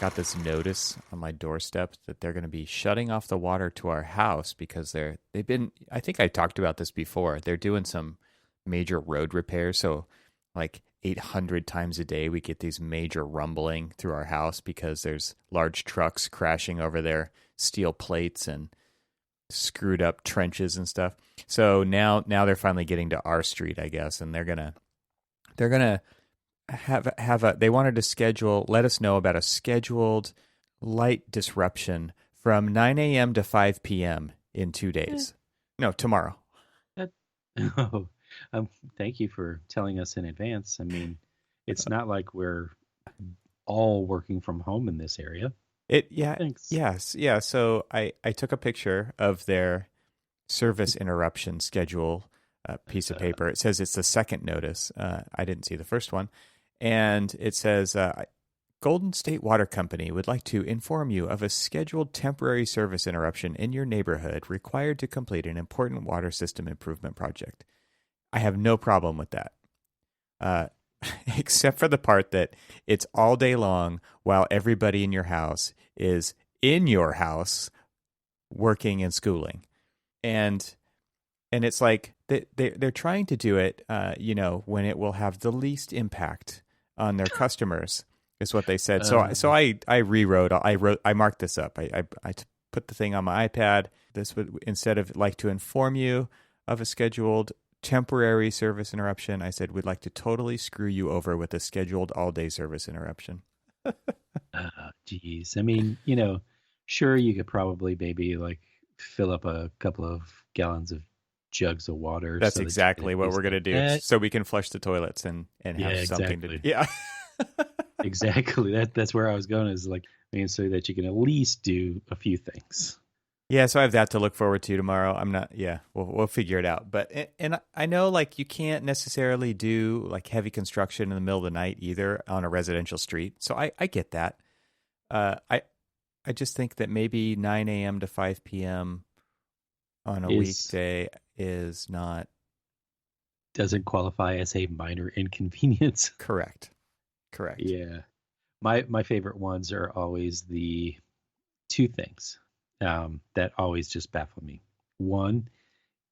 got this notice on my doorstep that they're going to be shutting off the water to our house because they've been, I think I talked about this before. They're doing some major road repairs. So like 800 times a day, we get these major rumbling through our house because there's large trucks crashing over their steel plates and screwed up trenches and stuff. So now they're finally getting to our street, I guess, and they're gonna they wanted to let us know about a scheduled light disruption from 9 a.m. to 5 p.m. in 2 days. No, tomorrow. Oh, thank you for telling us in advance. I mean, it's not like we're all working from home in this area. Thanks. Yes, yeah. So I took a picture of their service interruption schedule piece of paper. It says it's the second notice. I didn't see the first one. And it says, Golden State Water Company would like to inform you of a scheduled temporary service interruption in your neighborhood required to complete an important water system improvement project. I have no problem with that, except for the part that it's all day long while everybody in your house is in your house working and schooling. And it's like they're trying to do it, when it will have the least impact on their customers, is what they said. So I rewrote. I marked this up. I put the thing on my iPad. This would, instead of like to inform you of a scheduled temporary service interruption, I said we'd like to totally screw you over with a scheduled all-day service interruption. Geez. I mean, sure, you could probably maybe like fill up a couple of gallons of jugs of water. That's exactly what we're going to do. So we can flush the toilets and have something to do. Yeah. Exactly. That's where I was going, is like, so that you can at least do a few things. Yeah, so I have that to look forward to tomorrow. We'll figure it out. But and I know like you can't necessarily do like heavy construction in the middle of the night either on a residential street. So I get that. I just think that maybe 9 a.m. to 5 p.m. on a weekday doesn't qualify as a minor inconvenience. Correct. Yeah. My favorite ones are always the two things that always just baffle me. One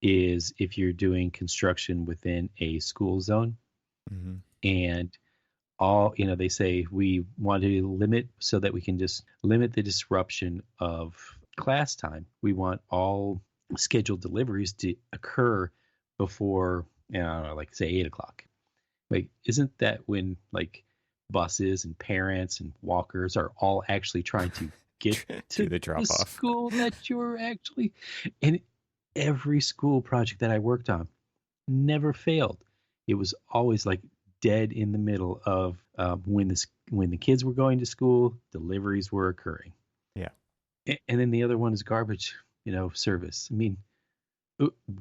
is if you're doing construction within a school zone, mm-hmm. and they say we want to limit so that we can just limit the disruption of class time. We want all scheduled deliveries to occur before, like say 8 o'clock. Like, isn't that when like buses and parents and walkers are all actually trying to get to the drop off school that you're actually, and every school project that I worked on never failed. It was always like dead in the middle of when the kids were going to school, deliveries were occurring. Yeah. And then the other one is garbage, service. I mean,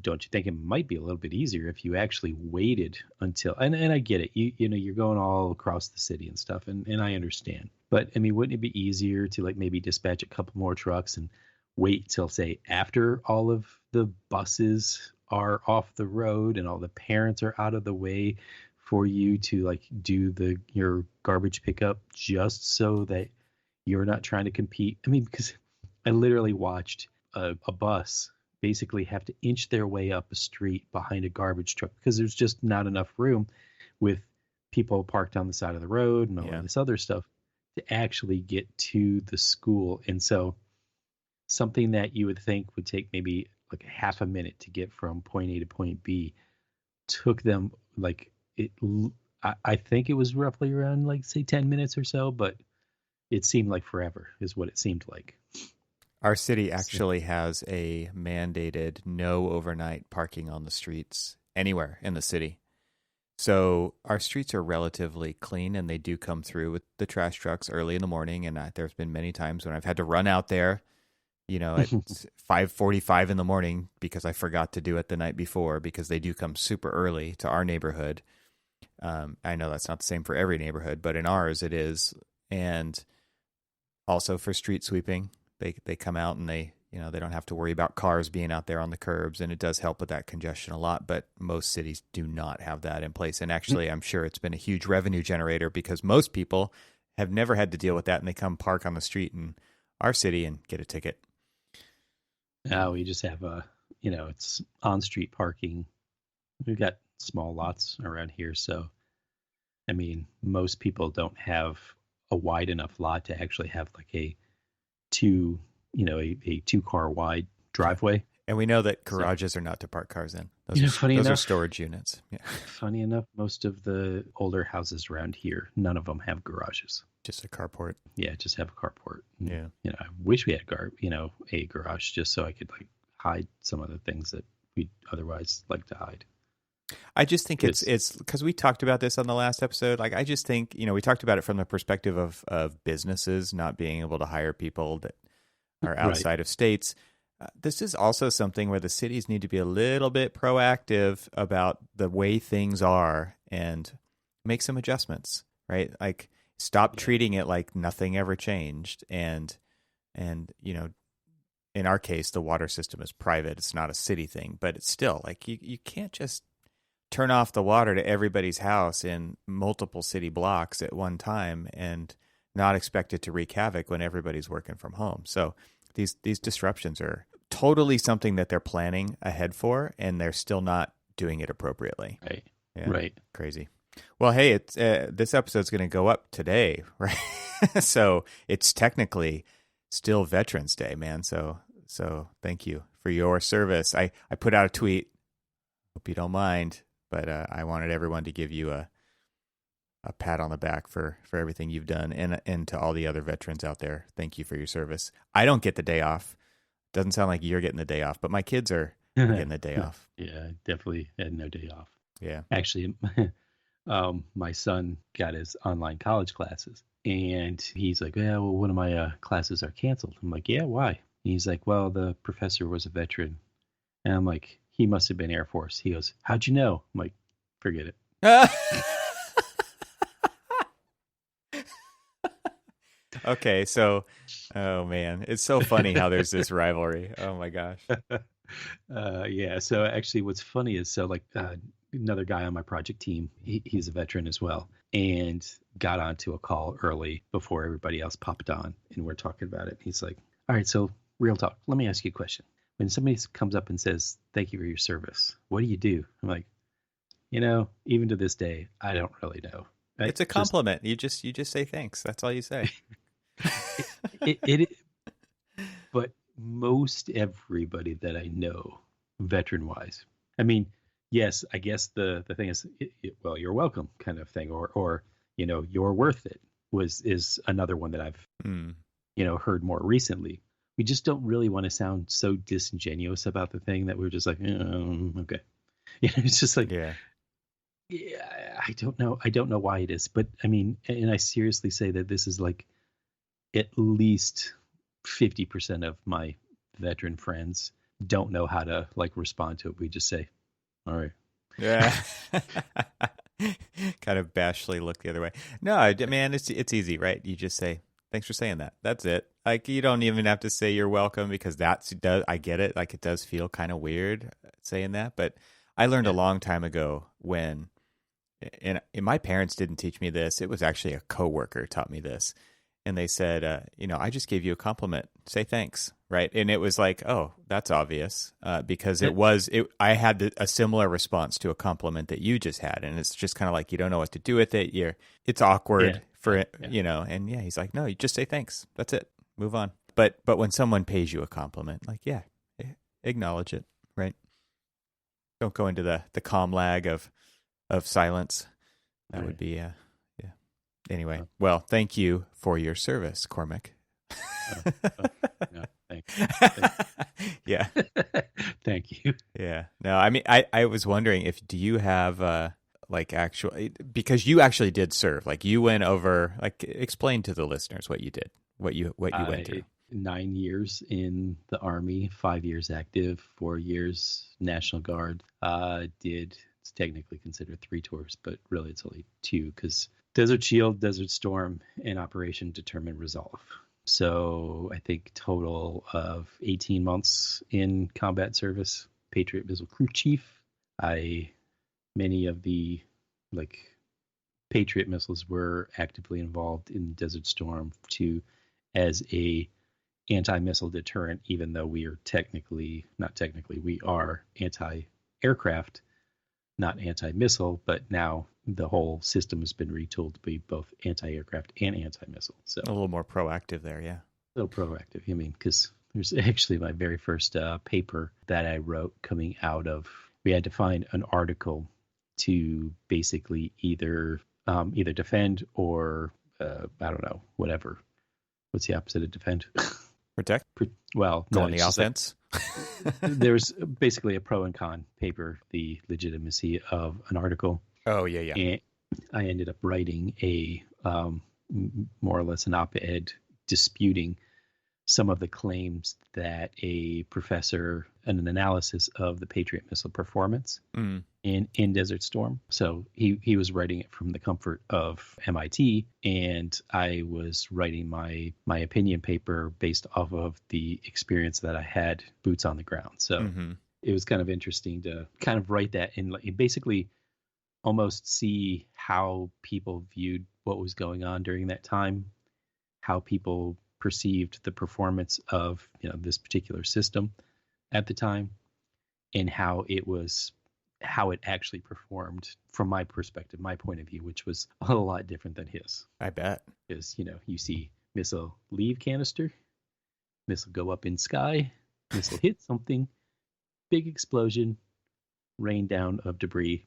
don't you think it might be a little bit easier if you actually waited until, and I get it, you're going all across the city and stuff, and I understand. But I mean, wouldn't it be easier to like maybe dispatch a couple more trucks and wait till say after all of the buses are off the road and all the parents are out of the way for you to like do your garbage pickup, just so that you're not trying to compete? I mean, because I literally watched a bus basically have to inch their way up a street behind a garbage truck because there's just not enough room with people parked on the side of the road and all of this other stuff to actually get to the school. And so something that you would think would take maybe like a half a minute to get from point A to point B took them like I think it was roughly around like say 10 minutes or so, but it seemed like forever is what it seemed like. Our city actually has a mandated no overnight parking on the streets anywhere in the city. So our streets are relatively clean, and they do come through with the trash trucks early in the morning. And there's been many times when I've had to run out there, at 5:45 in the morning because I forgot to do it the night before, because they do come super early to our neighborhood. I know that's not the same for every neighborhood, but in ours it is. And also for street sweeping. They come out and they don't have to worry about cars being out there on the curbs, and it does help with that congestion a lot, but most cities do not have that in place. And actually, I'm sure it's been a huge revenue generator because most people have never had to deal with that, and they come park on the street in our city and get a ticket. Now we just have it's on-street parking. We've got small lots around here, so I mean, most people don't have a wide enough lot to actually have like a two-car wide driveway. And we know that garages are not to park cars in. Those are storage units. Yeah. Funny enough, most of the older houses around here, none of them have garages. Just a carport. Yeah, just have a carport. Yeah. I wish we had a garage just so I could like hide some of the things that we'd otherwise like to hide. I just think it's because we talked about this on the last episode. Like, I just think, we talked about it from the perspective of businesses not being able to hire people that are outside of states. This is also something where the cities need to be a little bit proactive about the way things are and make some adjustments, right? Like, stop treating it like nothing ever changed. And in our case, the water system is private. It's not a city thing, but it's still like you can't just turn off the water to everybody's house in multiple city blocks at one time and not expect it to wreak havoc when everybody's working from home. So these disruptions are totally something that they're planning ahead for, and they're still not doing it appropriately. Right. Yeah, right. Crazy. Well, hey, it's this episode's going to go up today, right? So it's technically still Veterans Day, man. So thank you for your service. I put out a tweet. Hope you don't mind, but I wanted everyone to give you a pat on the back for everything you've done, and to all the other veterans out there. Thank you for your service. I don't get the day off. Doesn't sound like you're getting the day off, but my kids are getting the day off. Yeah, definitely had no day off. Yeah. Actually, my son got his online college classes, and he's like, yeah, well, one of my classes are canceled. I'm like, yeah, why? And he's like, well, the professor was a veteran. And I'm like, he must have been Air Force. He goes, how'd you know? I'm like, forget it. Okay, so, oh man, it's so funny how there's this rivalry. Oh my gosh. Yeah. So actually, what's funny is another guy on my project team, he's a veteran as well, and got onto a call early before everybody else popped on, and we're talking about it. He's like, all right, so real talk. Let me ask you a question. When somebody comes up and says, thank you for your service, what do? I'm like, even to this day, I don't really know. It's a compliment. You just say thanks. That's all you say. But most everybody that I know, veteran-wise, I mean, yes, I guess the thing is, well, you're welcome kind of thing, or you're worth it is another one that I've heard more recently. We just don't really want to sound so disingenuous about the thing that we're just like, okay, it's just like, yeah, I don't know why it is, but I mean, and I seriously say that this is like at least 50% of my veteran friends don't know how to like respond to it. We just say, all right. Yeah. Kind of bashfully look the other way. No, man, it's easy, right? You just say, thanks for saying that. That's it. Like, you don't even have to say you're welcome, because I get it. Like, it does feel kind of weird saying that, but I learned a long time ago and my parents didn't teach me this. It was actually a coworker taught me this. And they said, I just gave you a compliment. Say thanks, right? And it was like, oh, that's obvious, because I had a similar response to a compliment that you just had, and it's just kind of like you don't know what to do with it. It's awkward and he's like, no, you just say thanks. That's it. Move on. But when someone pays you a compliment, like, acknowledge it, right? Don't go into the calm lag of silence. That would be Anyway, well, thank you for your service, Cormac. No, thanks. Yeah. Thank you. Yeah. No, I mean, I was wondering do you have because you actually did serve, like you went over, like, explain to the listeners what you did, what you went through. 9 years in the Army, 5 years active, 4 years National Guard. It's technically considered 3 tours, but really it's only 2, because Desert Shield, Desert Storm, and Operation Determined Resolve. So I think total of 18 months in combat service, Patriot Missile Crew Chief. Many of the Patriot missiles were actively involved in Desert Storm to as a anti-missile deterrent, even though we are not technically, we are anti-aircraft, not anti-missile, but now the whole system has been retooled to be both anti-aircraft and anti-missile. So A little more proactive there, yeah. a little proactive. I mean, because there's actually my very first paper that I wrote coming out of, we had to find an article to basically either defend or I don't know, whatever. What's the opposite of defend? Protect? Well, Go no, on the it's just like offense? there's basically a pro and con paper, the legitimacy of an article. Oh, yeah. And I ended up writing a more or less an op-ed disputing some of the claims that an analysis of the Patriot missile performance in Desert Storm. So he was writing it from the comfort of MIT, and I was writing my opinion paper based off of the experience that I had boots on the ground. So it was kind of interesting to kind of write that and basically almost see how people viewed what was going on during that time, how people perceived the performance of this particular system at the time, and how it actually performed from my perspective, my point of view, which was a lot different than his. I bet. Because you see missile leave canister, missile go up in sky, missile hit something, big explosion, rain down of debris.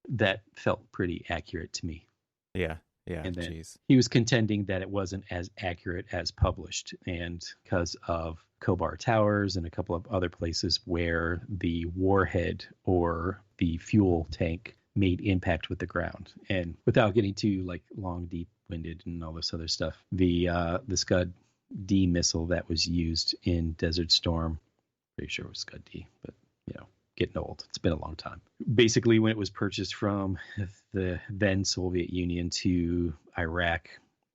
That felt pretty accurate to me. Yeah. And then Geez. he was contending that it wasn't as accurate as published, and because of Kobar Towers and a couple of other places where the warhead or the fuel tank made impact with the ground. And without getting too long, deep-winded and all this other stuff, the Scud D missile that was used in Desert Storm, pretty sure it was Scud D, but getting old. It's been a long time. Basically, when it was purchased from the then Soviet Union to Iraq,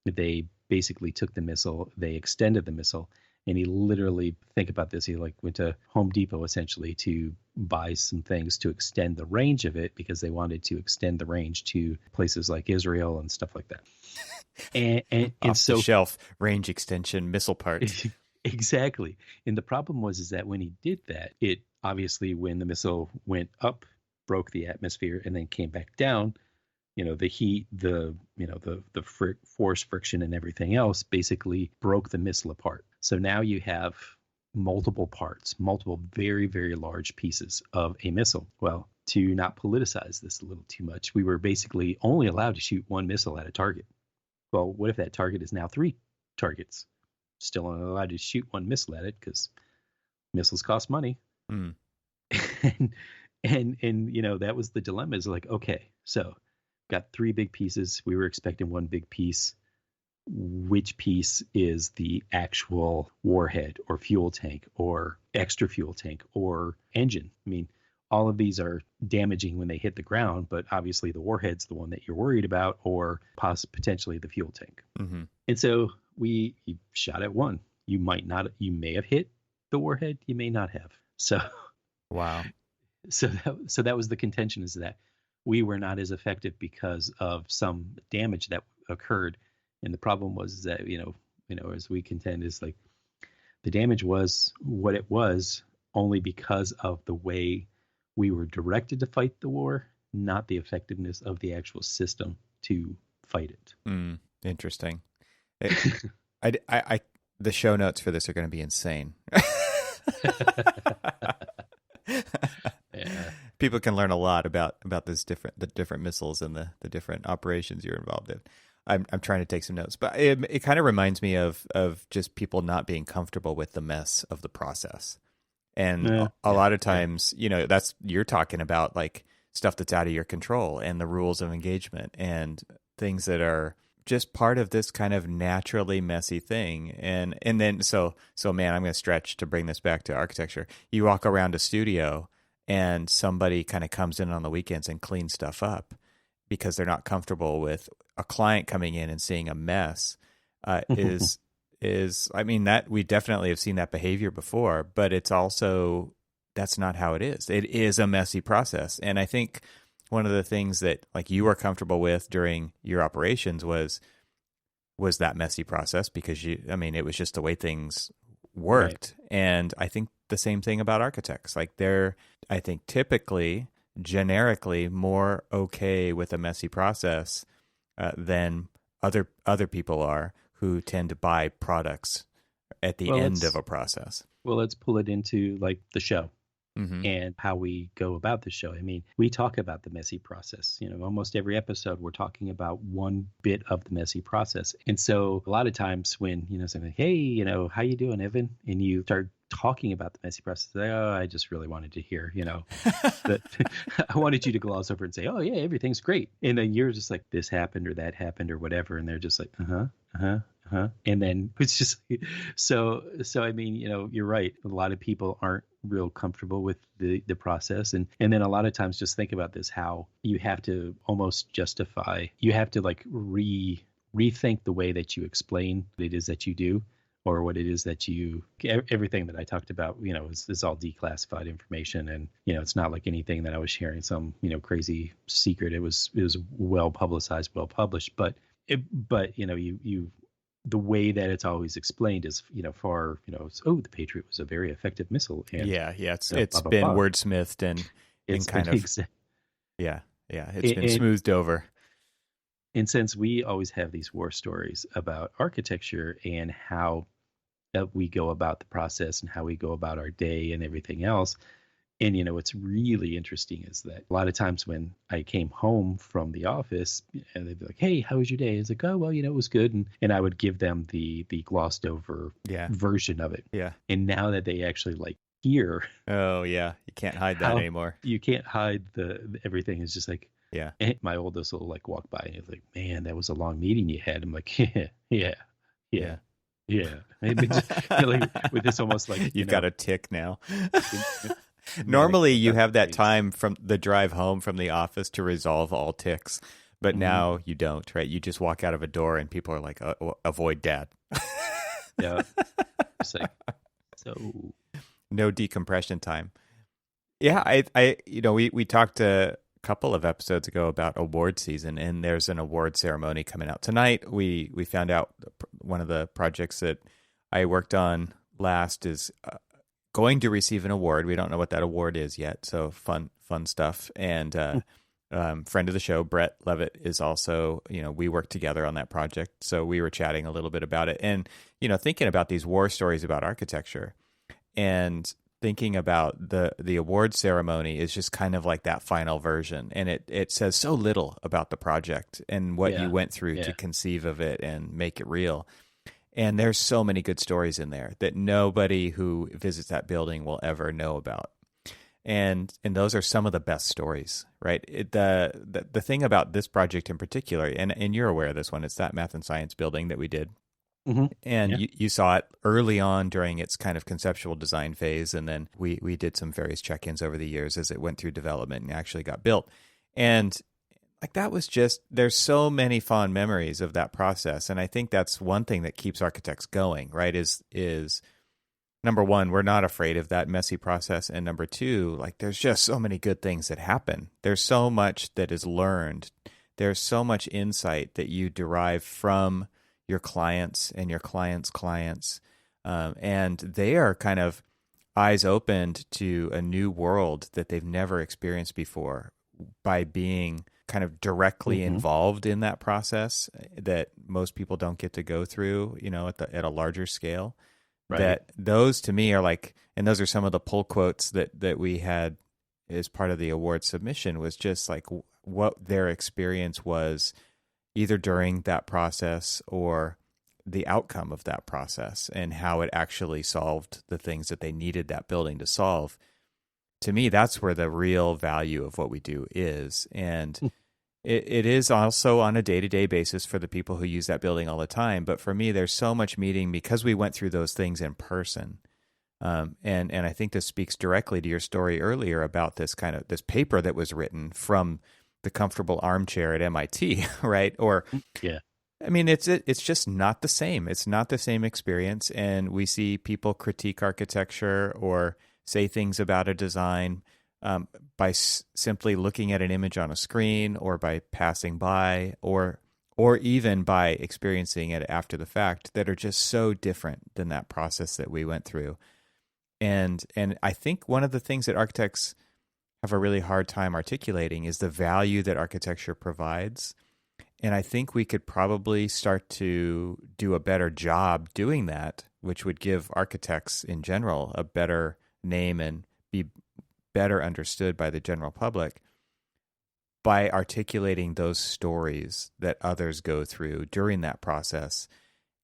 they basically took the missile, they extended the missile, and he literally, think about this, he went to Home Depot essentially to buy some things to extend the range of it because they wanted to extend the range to places like Israel and stuff like that. And so the shelf range extension missile parts. Exactly. And the problem was that when he did that, it obviously, when the missile went up, broke the atmosphere and then came back down, the heat, the force, friction, and everything else basically broke the missile apart. So now you have multiple parts, multiple very, very large pieces of a missile. Well, to not politicize this a little too much, we were basically only allowed to shoot one missile at a target. Well, what if that target is now 3 targets? Still only allowed to shoot one missile at it because missiles cost money. And that was the dilemma, is okay, so got 3 big pieces. We were expecting one big piece. Which piece is the actual warhead or fuel tank or extra fuel tank or engine? I mean, all of these are damaging when they hit the ground, but obviously the warhead's the one that you're worried about, or potentially the fuel tank. And so you shot at one. You may have hit the warhead, you may not have. So, wow. So that was the contention, is that we were not as effective because of some damage that occurred. And the problem was that, as we contend, is the damage was what it was only because of the way we were directed to fight the war, not the effectiveness of the actual system to fight it. Interesting. The show notes for this are going to be insane. Yeah. People can learn a lot about the different missiles and the different operations you're involved in. I'm trying to take some notes, but it kind of reminds me of just people not being comfortable with the mess of the process. And a lot of times, you're talking about stuff that's out of your control and the rules of engagement and things that are just part of this kind of naturally messy thing. And then, so man, I'm going to stretch to bring this back to architecture. You walk around a studio and somebody kind of comes in on the weekends and cleans stuff up because they're not comfortable with a client coming in and seeing a mess, I mean, that we definitely have seen that behavior before, but it's also, that's not how it is. It is a messy process. And I think one of the things that like you were comfortable with during your operations was that messy process because it was just the way things worked. Right. And I think the same thing about architects. Like they're, I think typically, generically more okay with a messy process than other people are who tend to buy products at the end of a process. Well, let's pull it into like the show. Mm-hmm. And how we go about the show. I mean, we talk about the messy process. Almost every episode we're talking about one bit of the messy process. And so a lot of times when, something, hey, how you doing, Evan? And you start talking about the messy process, I just really wanted to hear, that I wanted you to gloss over and say, oh yeah, everything's great. And then you're just like, this happened or that happened or whatever. And they're just like, and then it's just so I mean, you're right. A lot of people aren't real comfortable with the process. And then a lot of times just think about this, how you have to almost justify, you have to like rethink the way that you explain what it is that you do, or what it is that everything that I talked about, is all declassified information. And, it's not like anything that I was sharing some, crazy secret. It was well publicized, well published, but the way that it's always explained is, the Patriot was a very effective missile. And, it's been wordsmithed and kind of, it's been smoothed over. And since we always have these war stories about architecture and how we go about the process and how we go about our day and everything else, and, what's really interesting is that a lot of times when I came home from the office and they'd be like, hey, how was your day? It's like, oh, well, it was good. And I would give them the glossed over version of it. Yeah. And now that they actually like hear. Oh, yeah. You can't hide that anymore. You can't hide everything is just like, yeah. And my oldest will like walk by and he's like, man, that was a long meeting you had. I'm like, yeah. And just, like, with this almost like, you've got a tick now. Normally, you have that time from the drive home from the office to resolve all ticks, but now you don't, right? You just walk out of a door and people are like, avoid dad. Yeah. It's like, so. No decompression time. Yeah, we talked a couple of episodes ago about award season, and there's an award ceremony coming out tonight. We found out one of the projects that I worked on last is going to receive an award. We don't know what that award is yet, so fun stuff. And friend of the show, Brett Levitt, is also, we worked together on that project, so we were chatting a little bit about it. And, thinking about these war stories about architecture and thinking about the award ceremony is just kind of like that final version. And it says so little about the project and what you went through to conceive of it and make it real. And there's so many good stories in there that nobody who visits that building will ever know about. And those are some of the best stories, right? The thing about this project in particular, and you're aware of this one, it's that math and science building that we did. Mm-hmm. And you saw it early on during its kind of conceptual design phase. And then we did some various check-ins over the years as it went through development and actually got built. And like that was just, there's so many fond memories of that process. And I think that's one thing that keeps architects going, right? Is number one, we're not afraid of that messy process. And number two, like there's just so many good things that happen. There's so much that is learned. There's so much insight that you derive from your clients and your clients' clients. And they are kind of eyes opened to a new world that they've never experienced before by being kind of directly involved in that process that most people don't get to go through, at a larger scale. Right. That those to me are like, and those are some of the pull quotes that we had as part of the award submission, was just like what their experience was either during that process or the outcome of that process and how it actually solved the things that they needed that building to solve. To me, that's where the real value of what we do is. And it is also on a day-to-day basis for the people who use that building all the time. But for me, there's so much meeting because we went through those things in person. And I think this speaks directly to your story earlier about this paper that was written from the comfortable armchair at MIT, right? Or, I mean, it's just not the same. It's not the same experience. And we see people critique architecture or say things about a design um, by simply looking at an image on a screen, or by passing by, or even by experiencing it after the fact, that are just so different than that process that we went through. And I think one of the things that architects have a really hard time articulating is the value that architecture provides. And I think we could probably start to do a better job doing that, which would give architects in general a better name and be better understood by the general public, by articulating those stories that others go through during that process.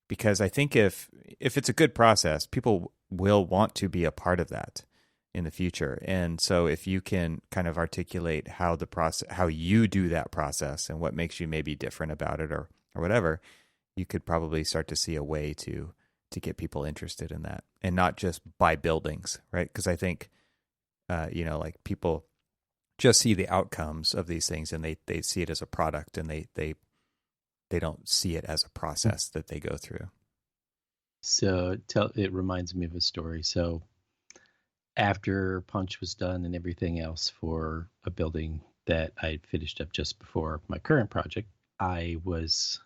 Because I think if it's a good process, people will want to be a part of that in the future. And so if you can kind of articulate how you do that process and what makes you maybe different about it, or whatever, you could probably start to see a way to get people interested in that, and not just buy buildings, right? Because I think like people just see the outcomes of these things, and they see it as a product, and they don't see it as a process that they go through. So it reminds me of a story. So after Punch was done and everything else for a building that I finished up just before my current project, I was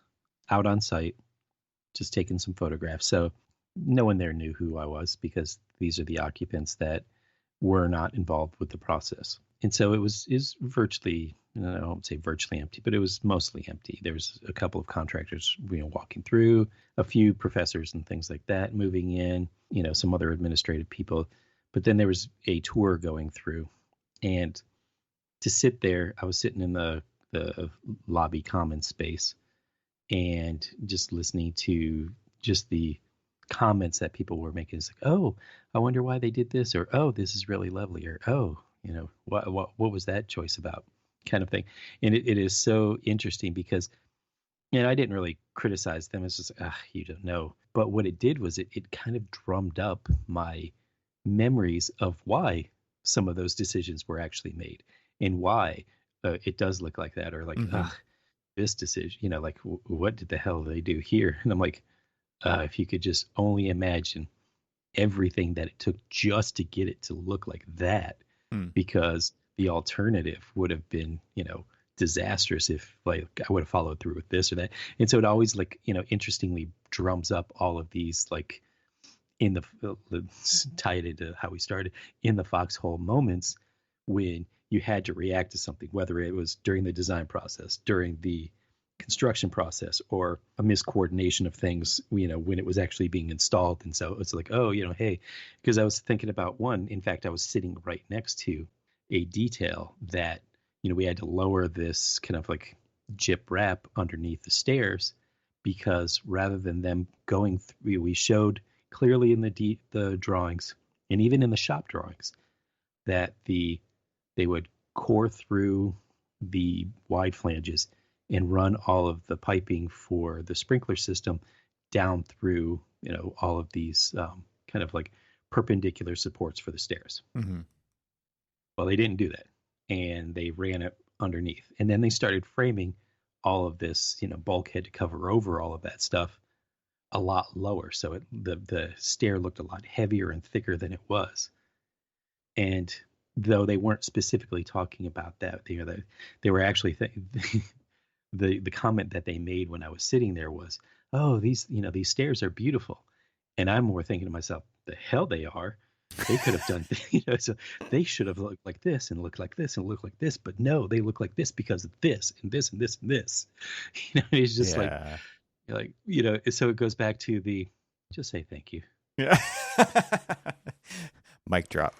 out on site just taking some photographs. So no one there knew who I was, because these are the occupants that were not involved with the process. And so it was virtually, I won't say virtually empty, but it was mostly empty. There was a couple of contractors, walking through, a few professors and things like that moving in, some other administrative people. But then there was a tour going through, and to sit there, I was sitting in the lobby common space and just listening to just the comments that people were making. It's like, oh, I wonder why they did this, or oh, this is really lovely, or oh, what was that choice about, kind of thing. And it is so interesting because, I didn't really criticize them. It's just, you don't know. But what it did was it kind of drummed up my memories of why some of those decisions were actually made, and why it does look like that, or like, this decision, like, what did the hell did they do here? And I'm like, if you could just only imagine everything that it took just to get it to look like that, because the alternative would have been, disastrous if, like, I would have followed through with this or that. And so it always, like, interestingly drums up all of these, like, in the tie it into how we started, in the foxhole moments when you had to react to something, whether it was during the design process, during the construction process, or a miscoordination of things, when it was actually being installed. And so it's like, oh, hey, because I was thinking about one, in fact, I was sitting right next to a detail that, we had to lower this kind of like gyp wrap underneath the stairs, because rather than them going through, we showed clearly in the drawings, and even in the shop drawings, that they would core through the wide flanges and run all of the piping for the sprinkler system down through, all of these kind of like perpendicular supports for the stairs. Mm-hmm. Well, they didn't do that, and they ran it underneath. And then they started framing all of this, bulkhead to cover over all of that stuff a lot lower. So the stair looked a lot heavier and thicker than it was. And though they weren't specifically talking about that, they were actually the comment that they made when I was sitting there was, oh, these stairs are beautiful. And I'm more thinking to myself, the hell they are. They could have done, so they should have looked like this and looked like this and looked like this, but no, they look like this because of this and this and this and this. It's just like, so it goes back to just say thank you. Yeah. Mic drop.